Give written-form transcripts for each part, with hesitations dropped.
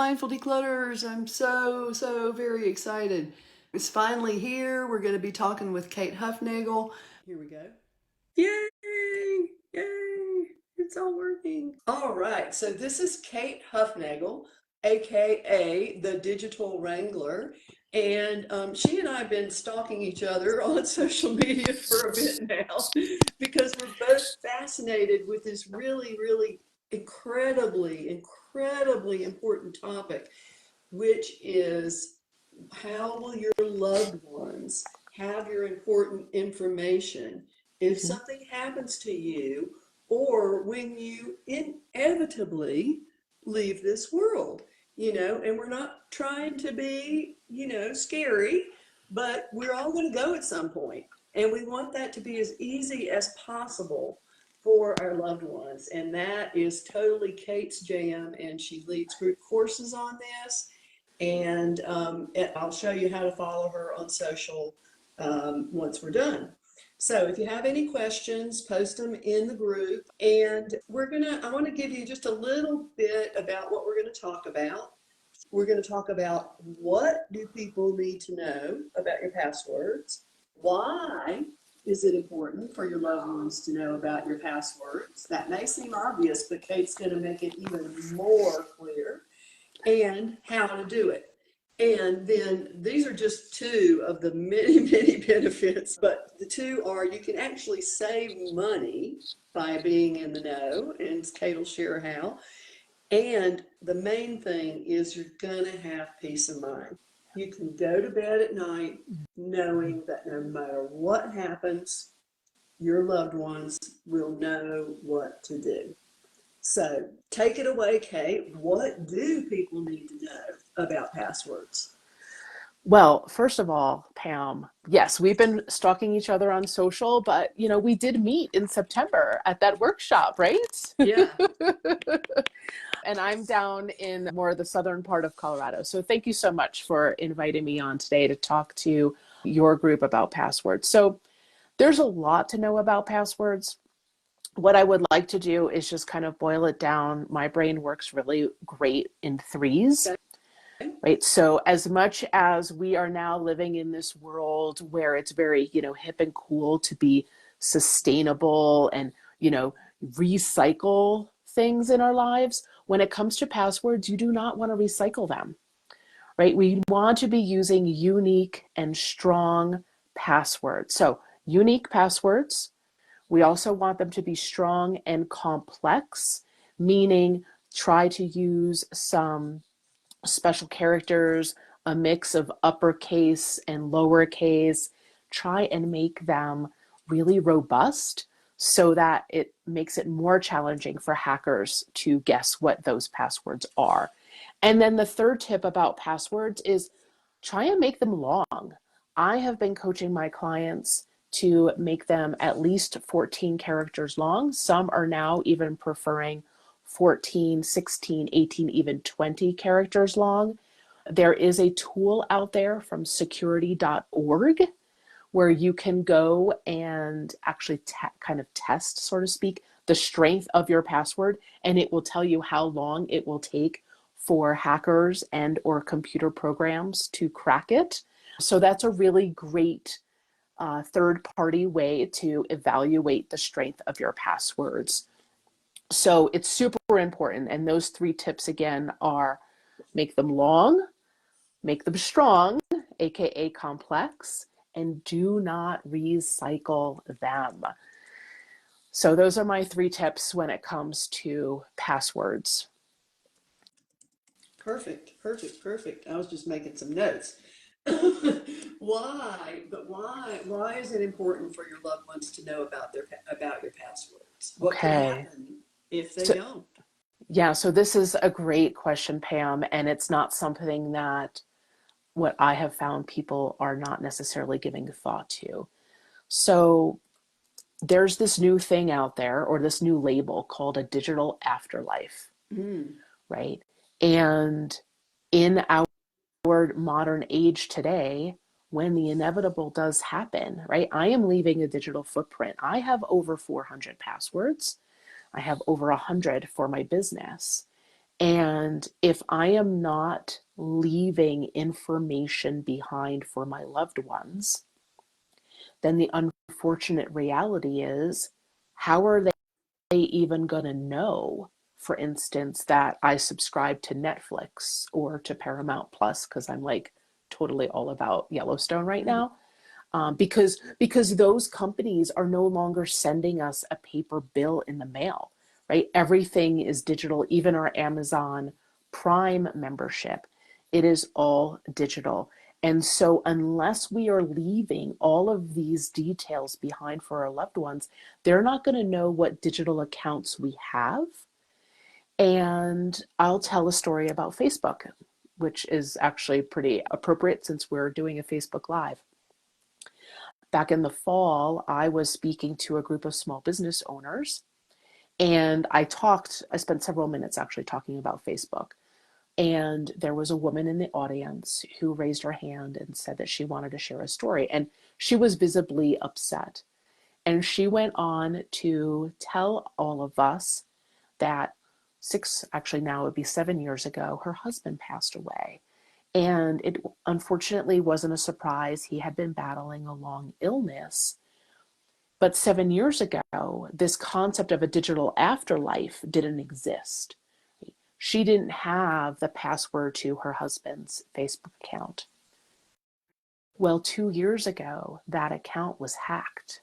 Mindful Declutterers. I'm so very excited. It's finally here. We're going to be talking with Kate Hufnagel. Here we go. Yay! Yay! It's all working. All right, so this is Kate Hufnagel, aka the Digital Wrangler. And she and I have been stalking each other on social media for a bit now because we're both fascinated with this really incredibly important topic, which is how will your loved ones have your important information if something happens to you or when you inevitably leave this world? And we're not trying to be, scary, but we're all going to go at some point. And we want that to be as easy as possible for our loved ones. And that is totally Kate's jam. And she leads group courses on this. And I'll show you how to follow her on social once we're done. So if you have any questions, post them in the group. And I want to give you just a little bit about what we're going to talk about. We're going to talk about what do people need to know about your passwords? Why is it important for your loved ones to know about your passwords? That may seem obvious, but Kate's going to make it even more clear. And how to do it. And then these are just two of the many benefits, but the two are you can actually save money by being in the know, and Kate will share how. And the main thing is you're gonna have peace of mind. You can go to bed at night knowing that no matter what happens, your loved ones will know what to do. So take it away, Kate. What do people need to know about passwords? Well, first of all, Pam, yes, we've been stalking each other on social, but we did meet in September at that workshop, right? Yeah. And I'm down in more of the southern part of Colorado. So thank you so much for inviting me on today to talk to your group about passwords. So there's a lot to know about passwords. What I would like to do is just kind of boil it down. My brain works really great in threes, right? So as much as we are now living in this world where it's very, hip and cool to be sustainable and, recycle things in our lives, when it comes to passwords, you do not want to recycle them, right? We want to be using unique and strong passwords. So unique passwords. We also want them to be strong and complex, meaning try to use some special characters, a mix of uppercase and lowercase. Try and make them really robust so that it makes it more challenging for hackers to guess what those passwords are. And then the third tip about passwords is try and make them long. I have been coaching my clients to make them at least 14 characters long. Some are now even preferring 14, 16, 18, even 20 characters long. There is a tool out there from security.org where you can go and actually kind of test, so to speak, the strength of your password, and it will tell you how long it will take for hackers and or computer programs to crack it. So that's a really great third-party way to evaluate the strength of your passwords. So it's super important. And those three tips again are make them long, make them strong, aka complex, and do not recycle them. So those are my three tips when it comes to passwords. Perfect. I was just making some notes. Why is it important for your loved ones to know about your passwords? What could happen if they don't? Yeah, so this is a great question, Pam, and it's not something that what I have found people are not necessarily giving thought to. So there's this new thing out there, or this new label called a digital afterlife, right? And in our modern age today, when the inevitable does happen, right? I am leaving a digital footprint. I have over 400 passwords. I have over 100 for my business. And if I am not leaving information behind for my loved ones, then the unfortunate reality is, how are they even going to know, for instance, that I subscribe to Netflix or to Paramount Plus, because I'm like totally all about Yellowstone right now? Because those companies are no longer sending us a paper bill in the mail, right? Everything is digital, even our Amazon Prime membership. It is all digital. And so unless we are leaving all of these details behind for our loved ones, they're not going to know what digital accounts we have. And I'll tell a story about Facebook, which is actually pretty appropriate since we're doing a Facebook Live. Back in the fall, I was speaking to a group of small business owners, and I spent several minutes actually talking about Facebook. And there was a woman in the audience who raised her hand and said that she wanted to share a story. And she was visibly upset. And she went on to tell all of us that actually now it would be 7 years ago, her husband passed away. And it unfortunately wasn't a surprise. He had been battling a long illness. But 7 years ago, this concept of a digital afterlife didn't exist. She didn't have the password to her husband's Facebook account. Well, 2 years ago, that account was hacked.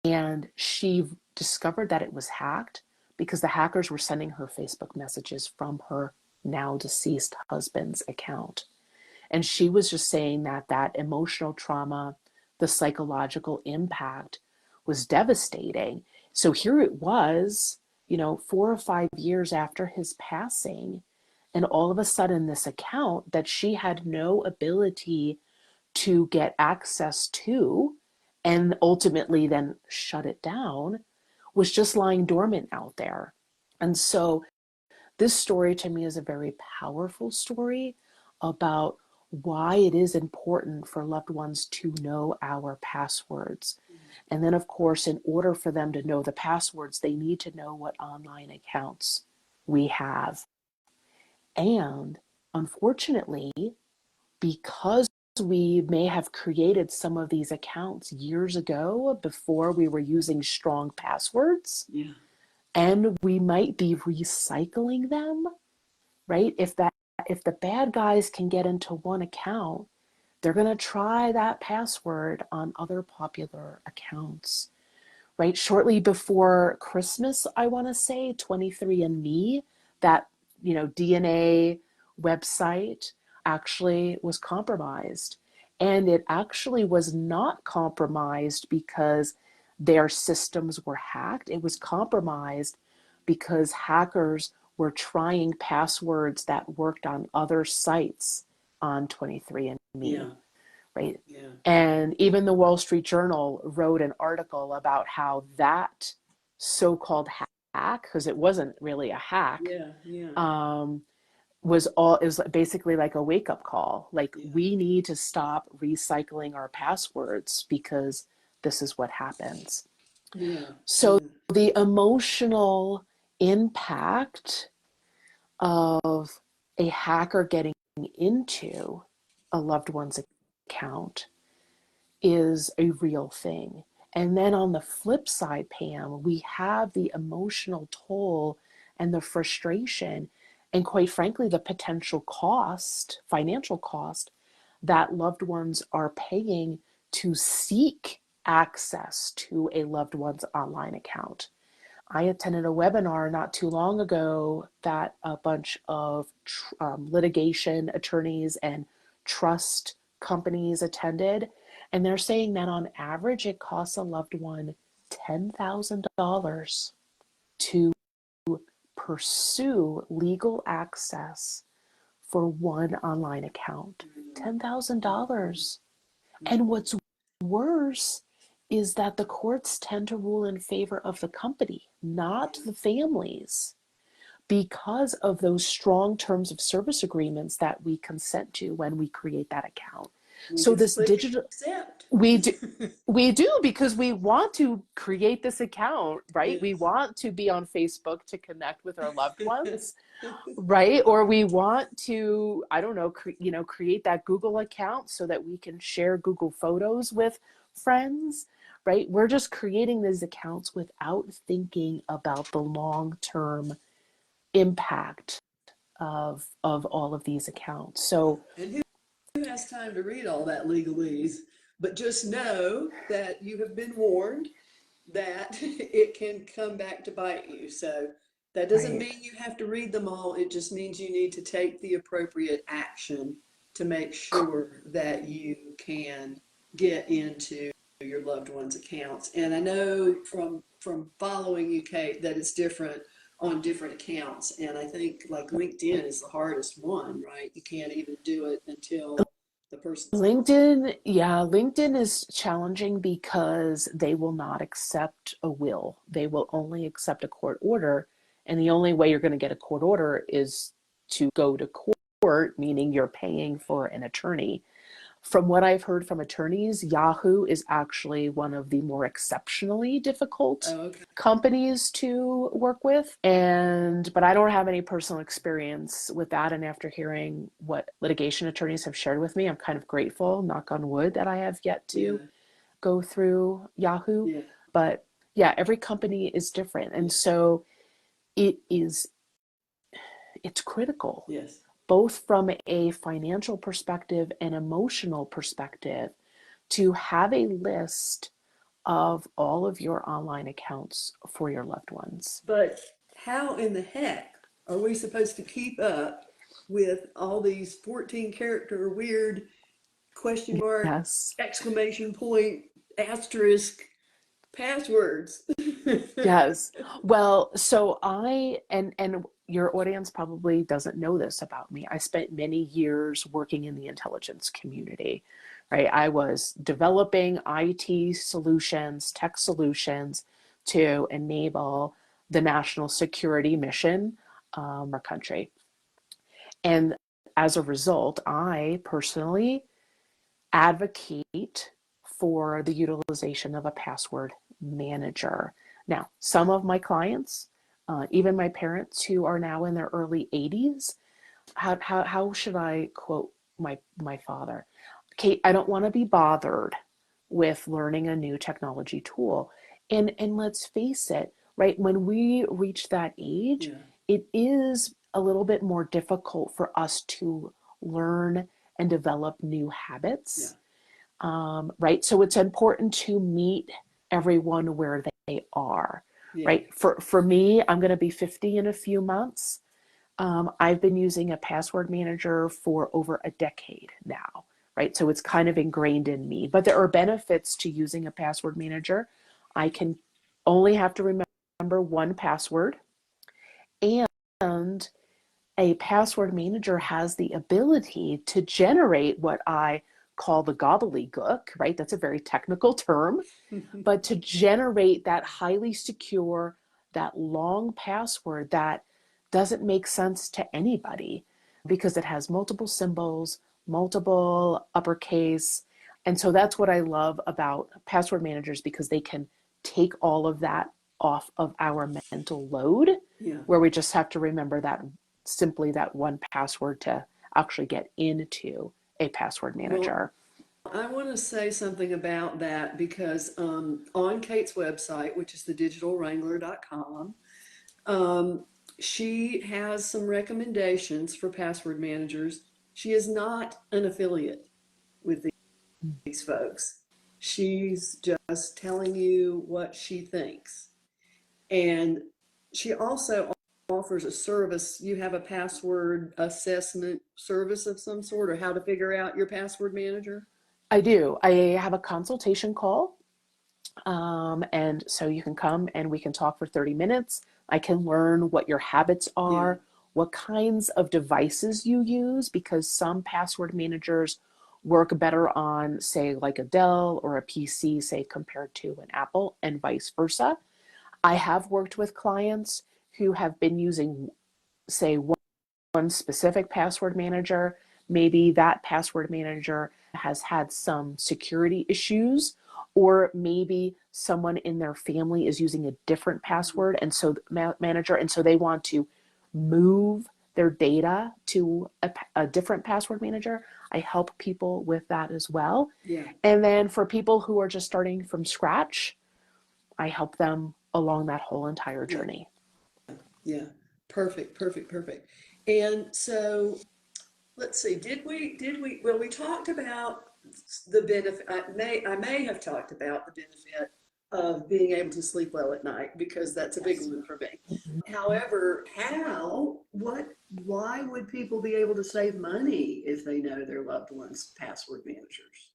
And she discovered that it was hacked because the hackers were sending her Facebook messages from her now deceased husband's account. And she was just saying that that emotional trauma, the psychological impact was devastating. So here it was, 4 or 5 years after his passing, and all of a sudden this account that she had no ability to get access to and ultimately then shut it down was just lying dormant out there. And so this story to me is a very powerful story about why it is important for loved ones to know our passwords. And then, of course, in order for them to know the passwords, they need to know what online accounts we have. And unfortunately, because we may have created some of these accounts years ago before we were using strong passwords, Yeah. and we might be recycling them, right? If the bad guys can get into one account, they're going to try that password on other popular accounts, right? Shortly before Christmas, I want to say 23andMe, that DNA website actually was compromised. And it actually was not compromised because their systems were hacked. It was compromised because hackers were trying passwords that worked on other sites on 23andMe. Yeah. Right? Yeah. And even the Wall Street Journal wrote an article about how that so-called hack, because it wasn't really a hack, Yeah. Yeah. is basically like a wake-up call. Like, Yeah. we need to stop recycling our passwords because this is what happens. Yeah. So Yeah. the emotional impact of a hacker getting into a loved one's account is a real thing. And then on the flip side, Pam, we have the emotional toll and the frustration, and quite frankly, the potential cost, financial cost, that loved ones are paying to seek access to a loved one's online account. I attended a webinar not too long ago that a bunch of litigation attorneys and trust companies attended, and they're saying that on average it costs a loved one $10,000 to pursue legal access for one online account. $10,000. And what's worse is that the courts tend to rule in favor of the company, not the families, because of those strong terms of service agreements that we consent to when we create that account. We So just this click digital, accept. we do, we do because we want to create this account, right? We Yes. want to be on Facebook to connect with our loved ones, right? Or we want to, I don't know, create that Google account so that we can share Google Photos with friends, right? We're just creating these accounts without thinking about the long-term impact of all of these accounts. So And who has time to read all that legalese? But just know that you have been warned that it can come back to bite you. So that doesn't right. mean you have to read them all. It just means you need to take the appropriate action to make sure that you can get into your loved ones' accounts. And I know from following you, Kate, that it's different on different accounts. And I think like LinkedIn is the hardest one, right? You can't even do it until the person's gone. LinkedIn, yeah, LinkedIn is challenging because they will not accept a will. They will only accept a court order. And the only way you're going to get a court order is to go to court, meaning you're paying for an attorney. From what I've heard from attorneys, Yahoo is actually one of the more exceptionally difficult Oh, okay. companies to work with. But I don't have any personal experience with that. And after hearing what litigation attorneys have shared with me, I'm kind of grateful, knock on wood, that I have yet to Yeah. go through Yahoo. Yeah. But yeah, every company is different. And Yeah. so it's critical, Yes. both from a financial perspective and emotional perspective, to have a list of all of your online accounts for your loved ones. But how in the heck are we supposed to keep up with all these 14 character weird question mark, Yes. exclamation point, asterisk passwords? Yes. Well, so and your audience probably doesn't know this about me. I spent many years working in the intelligence community, right? I was developing IT solutions, tech solutions to enable the national security mission our country. And as a result, I personally advocate for the utilization of a password manager. Now, some of my clients, even my parents who are now in their early 80s, how should I quote my father? Kate, I don't want to be bothered with learning a new technology tool. And let's face it, right? When we reach that age, Yeah. it is a little bit more difficult for us to learn and develop new Yeah. habits, right? So it's important to meet everyone where they are, Yeah. right? For me, I'm going to be 50 in a few months. I've been using a password manager for over a decade now, right? So it's kind of ingrained in me. But there are benefits to using a password manager. I can only have to remember one password, and a password manager has the ability to generate what I call the gobbledygook, right? That's a very technical term, but to generate that highly secure, that long password that doesn't make sense to anybody because it has multiple symbols, multiple uppercase. And so that's what I love about password managers, because they can take all of that off of our mental load, Yeah. where we just have to remember that simply that one password to actually get into a password Well, manager. I want to say something about that because on Kate's website, which is thedigitalwrangler.com, um, she has some recommendations for password managers. She is not an affiliate with these folks. She's just telling you what she thinks. And she also offers a service. You have a password assessment service of some sort, or how to figure out your password manager. I do. I have a consultation call. And so you can come and we can talk for 30 minutes. I can learn what your habits Yeah. are, what kinds of devices you use, because some password managers work better on, say, like a Dell or a PC, say, compared to an Apple, and vice versa. I have worked with clients who have been using, say, one specific password manager. Maybe that password manager has had some security issues, or maybe someone in their family is using a different password, and so manager, and so they want to move their data to a different password manager. I help people with that as well. Yeah. And then for people who are just starting from scratch, I help them along that whole entire Yeah. journey. Yeah. Perfect. Perfect. Perfect. And so let's see, well, we talked about the benefit, I may have talked about the benefit of being able to sleep well at night, because that's a big Yes. one for me. Mhm. However, why would people be able to save money if they know their loved ones' password managers?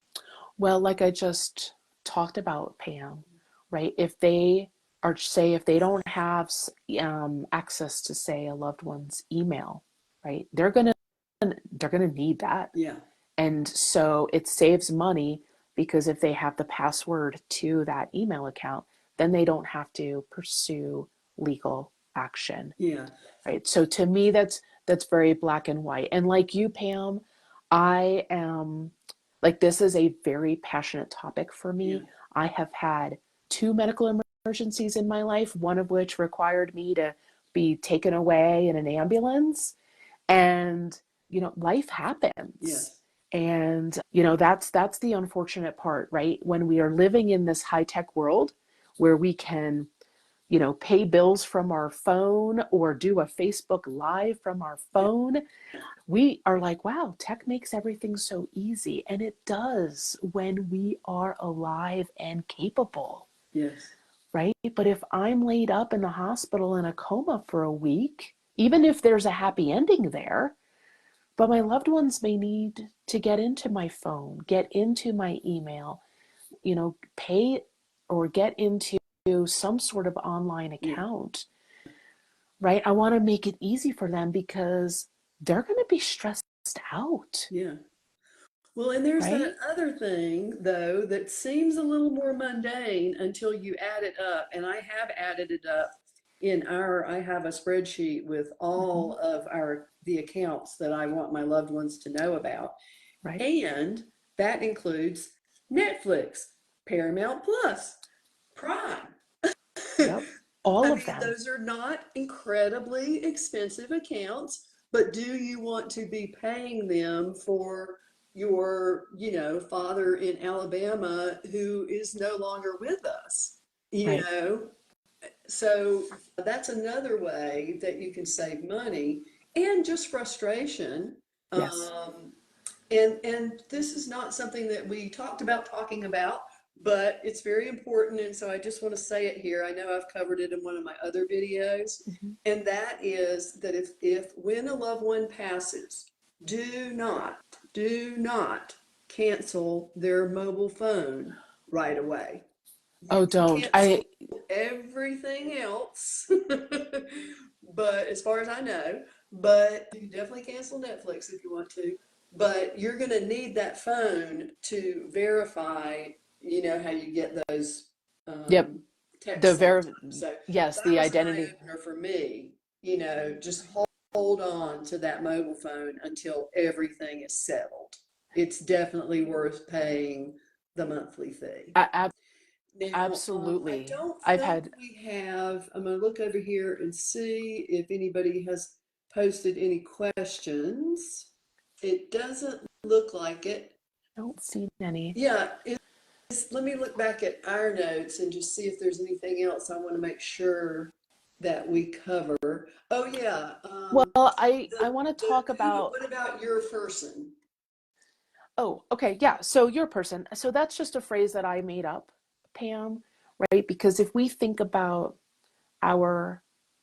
Well, like I just talked about, Pam, right? If they are, say, if they don't have access to, say, a loved one's email, right? They're gonna need that. Yeah, And so it saves money, because if they have the password to that email account, then they don't have to pursue legal action, yeah, right? So to me, that's very black and white. And like you, Pam, I am like, this is a very passionate topic for yeah, me. I have had two medical emergencies in my life, one of which required me to be taken away in an ambulance. And life happens. yes, And that's the unfortunate part, right? When we are living in this high-tech world where we can pay bills from our phone or do a Facebook Live from our yeah, phone, we are like, wow, tech makes everything so easy. And it does when we are alive and capable, yes, right? But if I'm laid up in the hospital in a coma for a week, even if there's a happy ending there, but my loved ones may need to get into my phone, get into my email, pay or get into some sort of online yeah, account, right? I want to make it easy for them, because they're going to be stressed out, yeah. Well, and there's that right? other thing, though, that seems a little more mundane until you add it up. And I have added it up I have a spreadsheet with Mm-hmm. all of the accounts that I want my loved ones to know about. Right? And that includes Netflix, Paramount Plus, Prime. Yep. All I of mean, them. those are not incredibly expensive accounts, but do you want to be paying them for your, father in Alabama who is no longer with us? You Right. know, so that's another way that you can save money and just frustration. Yes. Um, and this is not something that we talked about talking about, but it's very important. And so I just want to say it here. I know I've covered it in one of my other videos, Mm-hmm. and that is that if when a loved one passes, do not cancel their mobile phone right away. You Oh, can don't. cancel everything else, but as far as I know, but you can definitely cancel Netflix if you want to. But you're going to need that phone to verify, how you get those Yep. um, The texts ver sometimes. So yes, that the was an eye identity. opener for me. Just hold on to that mobile phone until everything is settled. It's definitely worth paying the monthly fee. A- Now, I Absolutely. don't I've think had we have, I'm gonna look over here and see if anybody has posted any questions. It doesn't look like it. I don't see any. Yeah, let me look back at our notes and just see if there's anything else I want to make sure that we cover. Oh, yeah, Well, I want to talk who, about. what about your person? Oh, okay, yeah. So your person. So that's just a phrase that I made up, Pam, right? Because if we think about our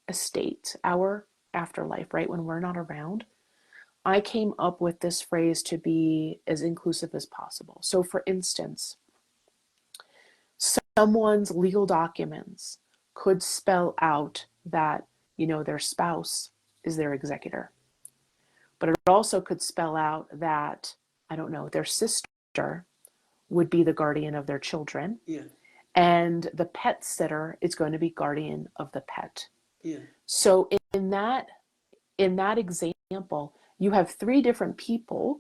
estate, our afterlife, right, when we're not around, I came up with this phrase to be as inclusive as possible. So, for instance, someone's legal documents could spell out that, their spouse is their executor. But it also could spell out that, I don't know, their sister would be the guardian of their children, Yeah, and the pet sitter is going to be guardian of the pet. yeah, So in that example, you have three different people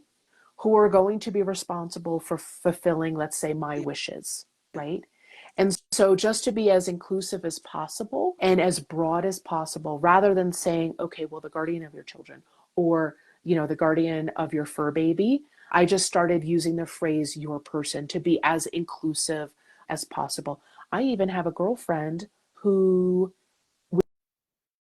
who are going to be responsible for fulfilling, let's say, my wishes, right? And so just to be as inclusive as possible and as broad as possible, rather than saying, okay, well, the guardian of your children, or, the guardian of your fur baby, I just started using the phrase your person to be as inclusive as possible. I even have a girlfriend who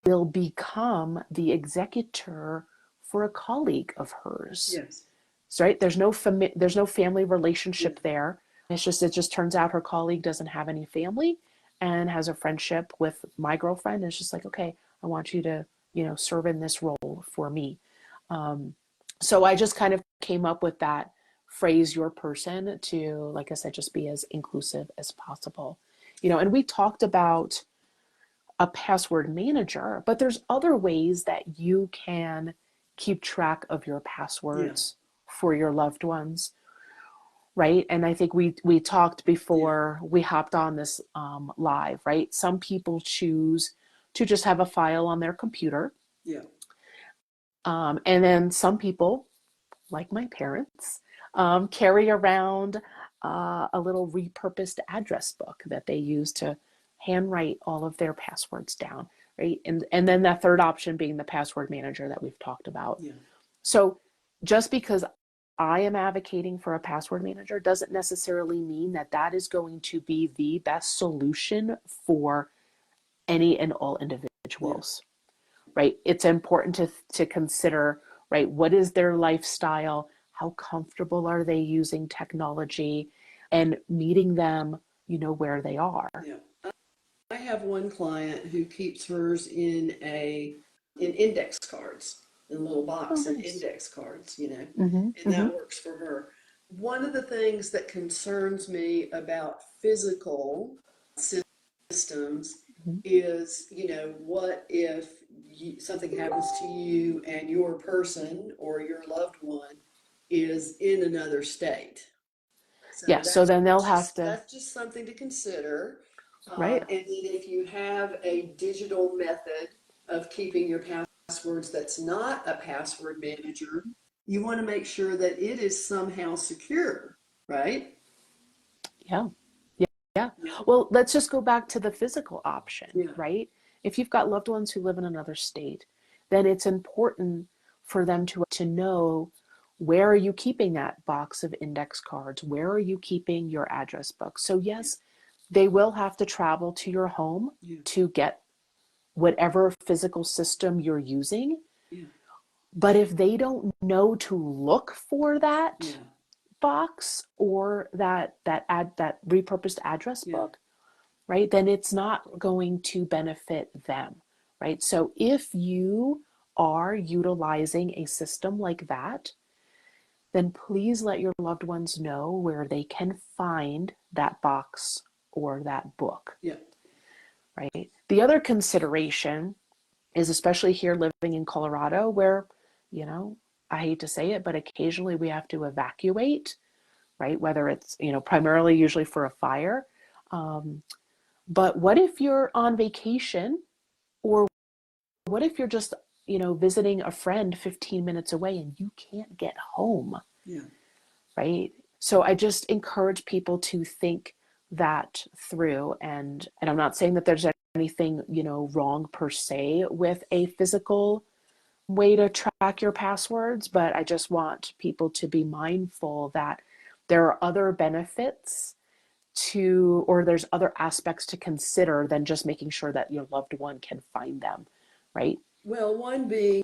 will become the executor for a colleague of hers. Yes. So, right? There's no family relationship Yeah. there. It just turns out her colleague doesn't have any family and has a friendship with my girlfriend. And it's just like, okay, I want you to, serve in this role for me. So I just kind of came up with that phrase, your person, to, like I said, just be as inclusive as possible. And we talked about a password manager, but there's other ways that you can keep track of your Yeah. passwords for your loved ones, right? And I think we talked before we hopped on this live, right? Some people choose to just have a file on their computer. Yeah. And then some people, like my parents, carry around a little repurposed address book that they use to handwrite all of their passwords down, right? And then that third option being the password manager that we've talked about. Yeah. So just because I am advocating for a password manager doesn't necessarily mean that that is going to be the best solution for any and all individuals, right? It's important to consider, right, what is their lifestyle? How comfortable are they using technology, and meeting them, where they are. Yeah. I have one client who keeps hers in index cards, in a little Oh, box in nice. index cards, Mm-hmm, and mm-hmm, that works for her. One of the things that concerns me about physical systems mm-hmm. is, what if something happens to you and your person or your loved one is in another state? So Yeah, so then they'll have to, that's just something to consider. right? And then if you have a digital method of keeping your passwords that's not a password manager, you want to make sure that it is somehow secure, right? Yeah. Yeah. Yeah. Yeah. Well, let's just go back to the physical option, Yeah. right? If you've got loved ones who live in another state, then it's important for them to know, where are you keeping that box of index cards? Where are you keeping your address book? So Yeah. yes, they will have to travel to your home Yeah. to get whatever physical system you're using. Yeah. But if they don't know to look for that Yeah. box or that repurposed address Yeah. book, right, then it's not going to benefit them, right? So if you are utilizing a system like that, then please let your loved ones know where they can find that box or that book, Yeah. right? The other consideration is, especially here living in Colorado, where, you know, I hate to say it, but occasionally we have to evacuate, right? Whether it's, primarily usually for a fire. But what if you're on vacation, or what if you're just, visiting a friend 15 minutes away and you can't get home, Yeah. right? So I just encourage people to think that through. And I'm not saying that there's anything, wrong per se with a physical way to track your passwords, but I just want people to be mindful that there are other benefits or there's other aspects to consider than just making sure that your loved one can find them, right? Well, one being,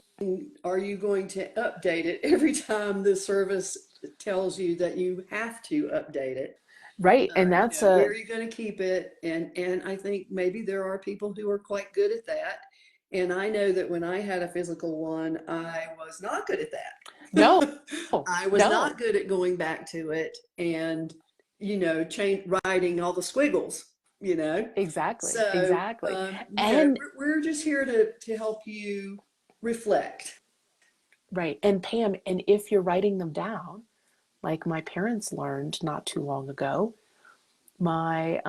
are you going to update it every time the service tells you that you have to update it? Right. And that's Where a, are you going to keep it? And I think maybe there are people who are quite good at that. And I know that when I had a physical one, I was not good at no, that. I was not no, good at going back to it and, writing all the squiggles. exactly, So, exactly. And we're just here to help you reflect. right. And Pam, and if you're writing them down, like my parents learned not too long ago, my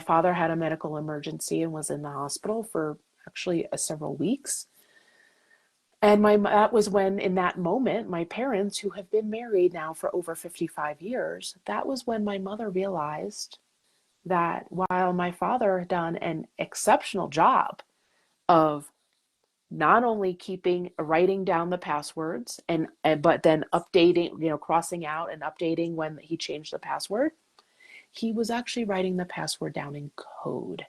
father had a medical emergency and was in the hospital for actually several weeks. And that was when, in that moment, my parents, who have been married now for over 55 years, that was when my mother realized that while my father had done an exceptional job of not only writing down the passwords but then updating, crossing out and updating when he changed the password, he was actually writing the password down in code.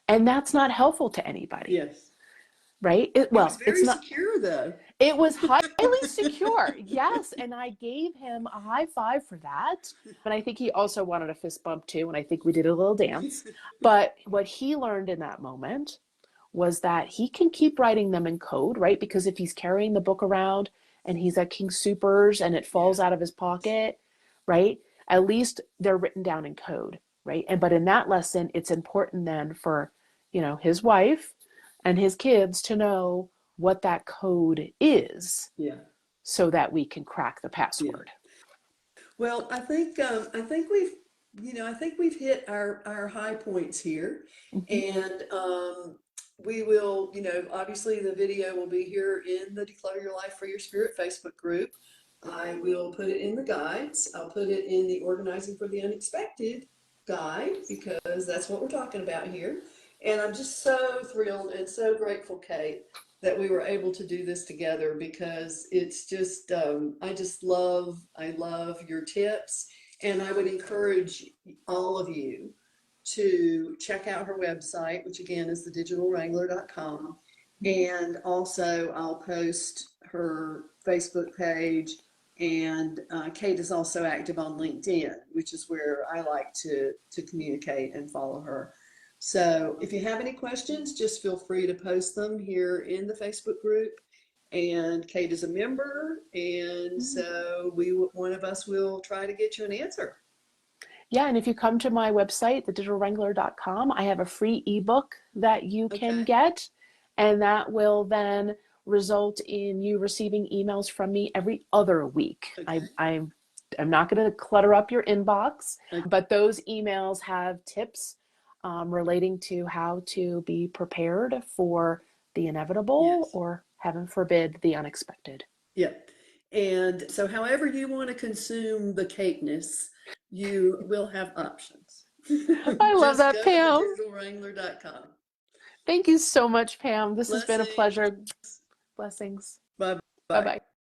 And that's not helpful to anybody. Yes. Right? It was It's very not. secure, though. It was highly secure. Yes. And I gave him a high five for that. And I think he also wanted a fist bump too. And I think we did a little dance. But what he learned in that moment was that he can keep writing them in code, right? Because if he's carrying the book around and he's at King Soopers and it falls out of his pocket, right? At least they're written down in code, right? But in that lesson, it's important then for, his wife and his kids to know what that code is, so that we can crack the password. Well, I think we've hit our high points here, and we will, obviously the video will be here in the Declutter Your Life for Your Spirit Facebook group. I will put it in the guides. I'll put it in the Organizing for the Unexpected guide, because that's what we're talking about here. And I'm just so thrilled and so grateful, Kate, that we were able to do this together, because it's just, I love your tips. And I would encourage all of you to check out her website, which again is thedigitalwrangler.com. And also I'll post her Facebook page, and Kate is also active on LinkedIn, which is where I like to communicate and follow her. So if you have any questions, just feel free to post them here in the Facebook group. And Kate is a member, and so one of us will try to get you an answer. Yeah, and if you come to my website, thedigitalwrangler.com, I have a free ebook that you can get, and that will then result in you receiving emails from me every other week. I'm not going to clutter up your inbox, but those emails have tips relating to how to be prepared for the inevitable, or heaven forbid, the unexpected. Yeah. And so however you want to consume the cakeness, you will have options. I love Just that, go to Pam. thedigitalwrangler.com. Thank you so much, Pam. This has been a Blessings. pleasure. Blessings. Bye bye. Bye-bye.